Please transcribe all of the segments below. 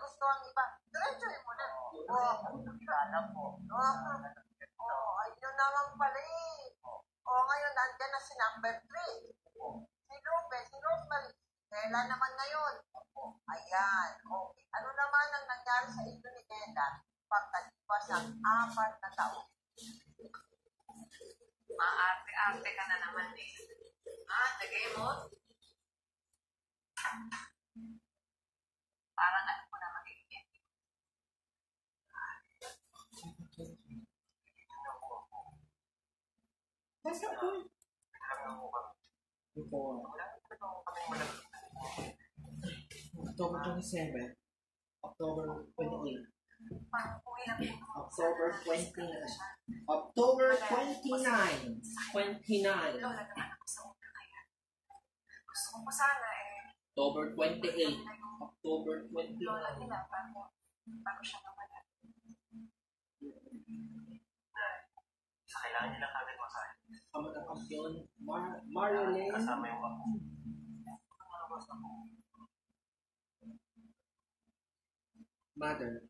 Gusto ang iba. Diretsuhin mo na. Ayun naman pala eh. Ngayon, nandyan na si number 3. Si Rosemary. Kailan naman ngayon? Ayan. Okay. Ano naman ang nangyari sa inyo ni Eda pagkalipas ng 4 na taon? Maarte-arte ka na naman eh. Tagay mo? Parang ano ko na magiging. That's not good. October 27, October 28, October 29, October 29. Lola naman ako sa una kaya. Gusto ko pa sana eh. October 28, October 29. Lola nila bago siya mawala. Kailangan nila kagad masahe. Ang mga kampiyon, Marilyn. Kasama yung ako. Mother.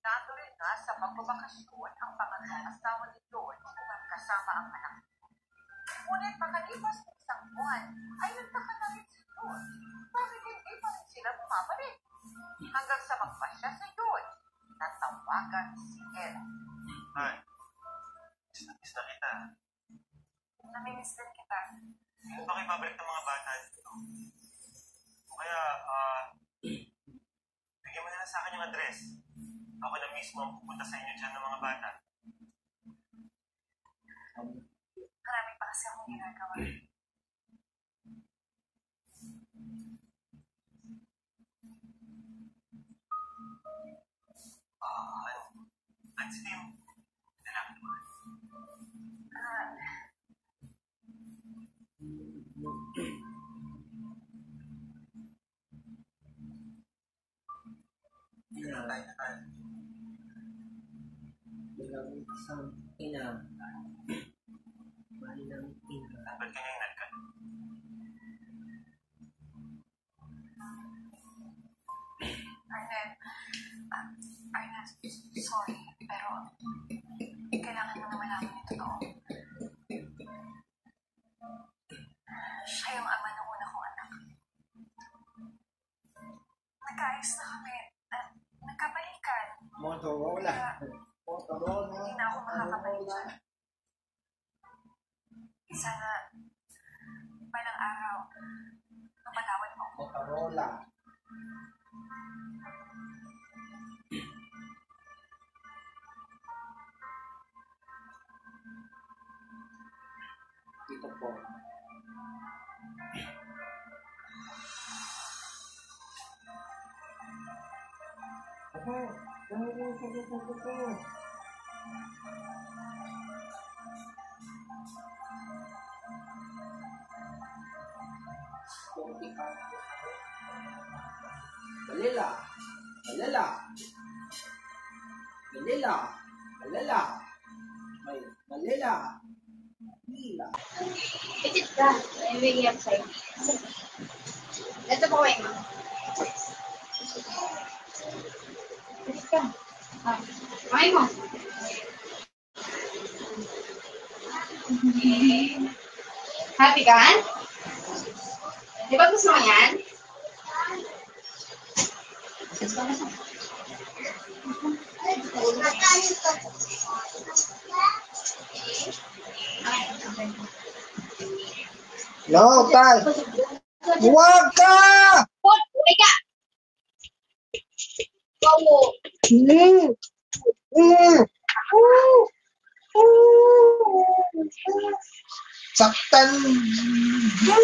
Natuloy na sa pagbabakasyon ang pangatlong asawa ni George kasama ang anak. Ngunit makalipas ng isang buwan, ay nagtaka na rin si George. Bakit hindi pa rin sila bumabalik? Hanggang sa magpasya si George, natawagan si Ella. Ay, miss na kita. Namimiss din kita. Hindi ba kayo babalik ng mga bata dito? O kaya, bigyan mo na lang sa akin yung address. Ako na mismo ang pupunta sa inyo dyan ng mga bata. Marami pa kasi akong ginagawa. At si Tim, lalaki mo. Bilang isang ina. Malinang ina. Ba't kanya inad ka? Arnett, sorry, pero kailangan mo na malaman yung totoo. Siya yung ama ng una kong anak. Nagkaayos na kami at nagkabalikan. Motorola. Hindi na ako makakabalik siya. Sana balang araw mapatawad mo. Motorola. Dito po. Malila. Visit ka. I'm really upset. Ito po kayo. Visit ka. Okay mo. Happy ka? Di ba gusto mo yan? No, Tay. Huwag ka! Huwag ka! Go! Saktan. Yan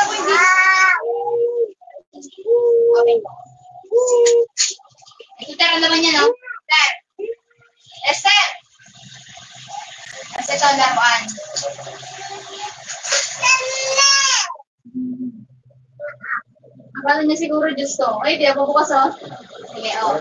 ako hindi. ang laman niya, no? Esther! Esther! Kasi ito ang laruan. Akala niya siguro Diyos to. Ay, di ako bukas, oh. Sige, oh.